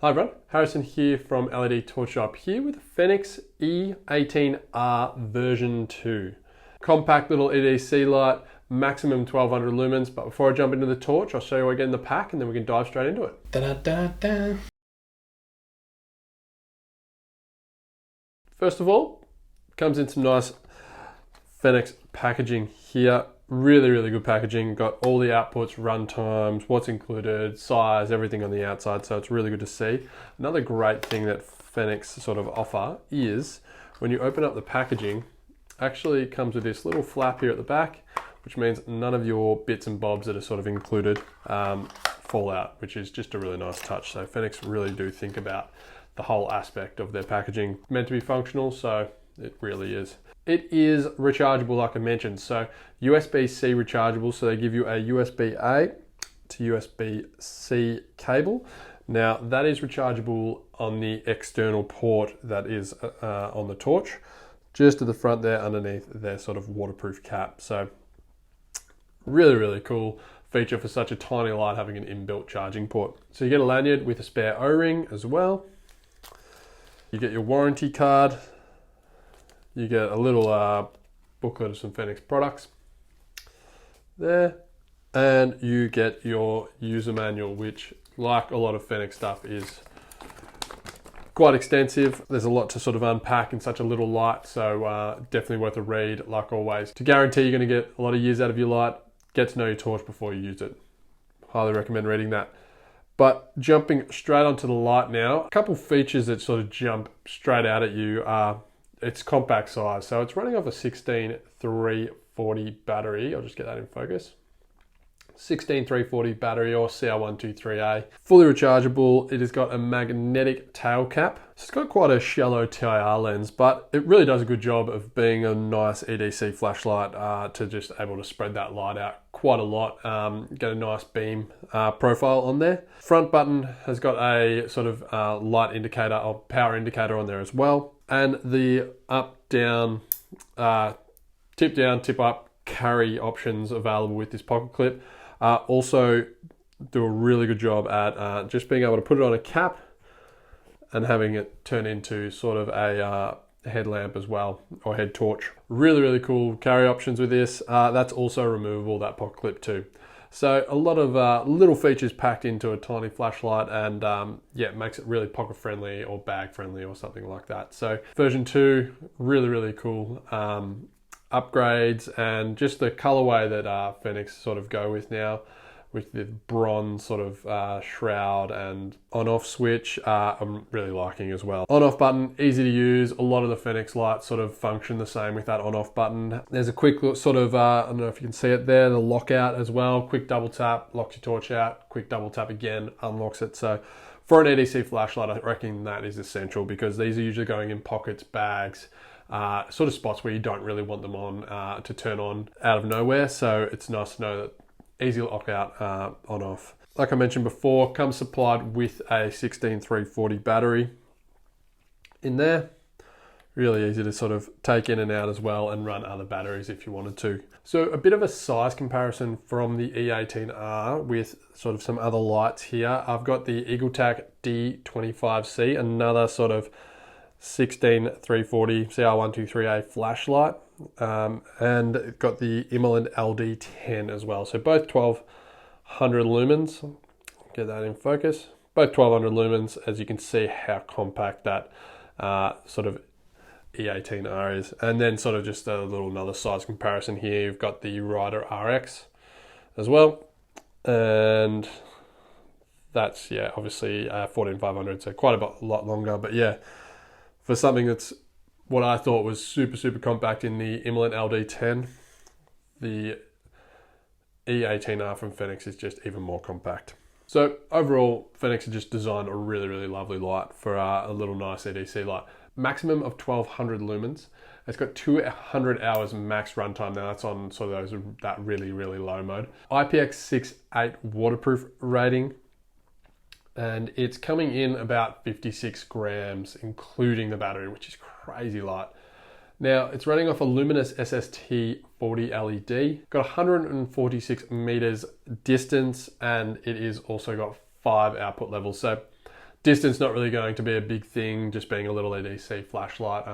Hi everyone, Harrison here from LED Torch Shop here with the Fenix E18R version 2. Compact little EDC light, maximum 1200 lumens, but before I jump into the torch, I'll show you again the pack and then we can dive straight into it. Da-da-da-da. First of all, comes in some nice Fenix packaging here. Really good packaging. Got all the outputs, run times, what's included, size, everything on the outside. So it's really good to see. Another great thing that Fenix sort of offer is when you open up the packaging, actually comes with this little flap here at the back, which means none of your bits and bobs that are sort of included fall out, which is just a really nice touch. So Fenix really do think about the whole aspect of their packaging. Meant to be functional, so it really is. It is rechargeable, like I mentioned. So USB-C rechargeable, so they give you a USB-A to USB-C cable. Now that is rechargeable on the external port that is on the torch, just to the front there underneath their sort of waterproof cap. So really cool feature for such a tiny light, having an inbuilt charging port. So you get a lanyard with a spare O-ring as well. You get your warranty card. You get a little booklet of some Fenix products there, and you get your user manual, which, like a lot of Fenix stuff, is quite extensive. There's a lot to sort of unpack in such a little light, so definitely worth a read, like always. To guarantee you're going to get a lot of use out of your light, get to know your torch before you use it. Highly recommend reading that. But jumping straight onto the light now, a couple features that sort of jump straight out at you are its compact size. So it's running off a 16340 battery. I'll just get that in focus. 16340 battery, or CR123A. Fully rechargeable. It has got a magnetic tail cap. So it's got quite a shallow TIR lens, but it really does a good job of being a nice EDC flashlight to just able to spread that light out quite a lot. Get a nice beam profile on there. Front button has got a sort of light indicator or power indicator on there as well. And the up, down, tip up carry options available with this pocket clip also do a really good job at just being able to put it on a cap and having it turn into sort of a headlamp as well, or head torch. Really cool carry options with this. That's also removable, that pocket clip too. So a lot of little features packed into a tiny flashlight, and yeah, it makes it really pocket friendly or bag friendly or something like that. So version 2, really cool upgrades, and just the colorway that Fenix sort of go with now, with the bronze sort of shroud and on-off switch, I'm really liking as well. On-off button, easy to use. A lot of the Fenix lights sort of function the same with that on-off button. There's a quick sort of, I don't know if you can see it there, the lockout as well. Quick double tap, locks your torch out. Quick double tap again, unlocks it. So for an EDC flashlight, I reckon that is essential, because these are usually going in pockets, bags, sort of spots where you don't really want them on to turn on out of nowhere. So it's nice to know that easy lockout on off. Like I mentioned before, comes supplied with a 16340 battery in there. Really easy to sort of take in and out as well, and run other batteries if you wanted to. So a bit of a size comparison from the E18R with sort of some other lights here. I've got the EagleTac D25C, another sort of 16340 CR123A flashlight, and it got the Emerald LD10 as well. So both 1200 lumens. Get that in focus. Both 1200 lumens. As you can see how compact that sort of E18R is. And then sort of just a little another size comparison here. You've got the Rider RX as well, and that's, yeah, obviously 14500, so quite a lot longer, but yeah, for something that's what I thought was super compact in the Emerald LD10, the E18R from Fenix is just even more compact. So overall, Fenix has just designed a really lovely light for a little nice EDC light. Maximum of 1200 lumens. It's got 200 hours max runtime. Now that's on sort of that really low mode. IPX68 waterproof rating. And it's coming in about 56 grams, including the battery, which is crazy light. Now, it's running off a Luminous SST40 LED, got 146 meters distance, and it is also got 5 output levels. So Distance not really going to be a big thing, just being a little EDC flashlight.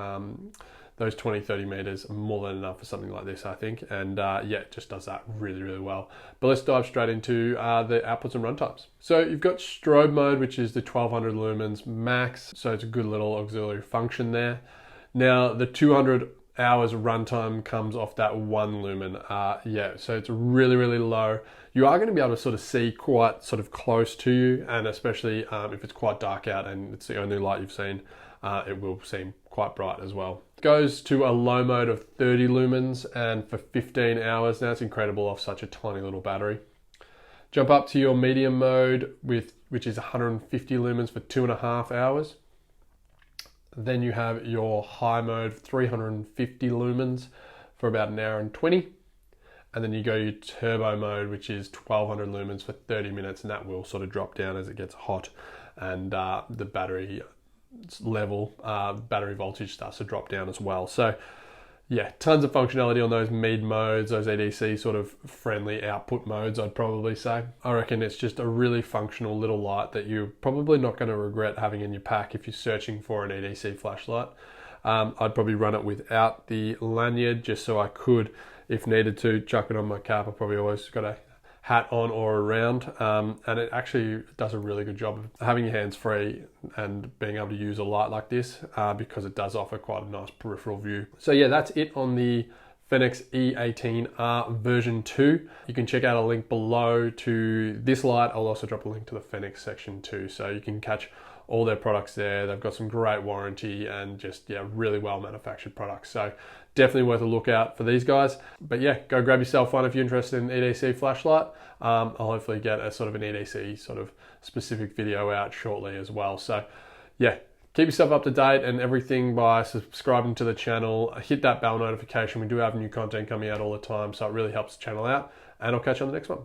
Those 20-30 meters are more than enough for something like this, I think. And yeah, it just does that really, really well. But let's dive straight into the outputs and runtimes. So you've got strobe mode, which is the 1200 lumens max. So it's a good little auxiliary function there. Now the 200 hours runtime comes off that 1 lumen. Yeah, so it's really, really low. You are going to be able to sort of see quite sort of close to you, and especially if it's quite dark out and it's the only light you've seen, it will seem quite bright as well. It goes to a low mode of 30 lumens and for 15 hours. Now it's incredible off such a tiny little battery. Jump up to your medium mode, which is 150 lumens for 2.5 hours. Then you have your high mode, 350 lumens for about 1 hour and 20. And then you go your turbo mode, which is 1200 lumens for 30 minutes, and that will sort of drop down as it gets hot and the battery level, battery voltage starts to drop down as well. So yeah, tons of functionality on those mid modes, those EDC sort of friendly output modes, I'd probably say. I reckon it's just a really functional little light that you're probably not going to regret having in your pack if you're searching for an EDC flashlight. I'd probably run it without the lanyard just so I could, if needed to, chuck it on my cap. I've probably always got a hat on or around, and it actually does a really good job of having your hands free and being able to use a light like this because it does offer quite a nice peripheral view. So yeah, that's it on the Fenix E18R version 2. You can check out a link below to this light. I'll also drop a link to the Fenix section too, so you can catch all their products there. They've got some great warranty and just, yeah, really well manufactured products. So definitely worth a look out for these guys. But yeah, go grab yourself one if you're interested in EDC flashlight. I'll hopefully get a sort of an EDC sort of specific video out shortly as well. So yeah, keep yourself up to date and everything by subscribing to the channel. Hit that bell notification. We do have new content coming out all the time, so it really helps the channel out. And I'll catch you on the next one.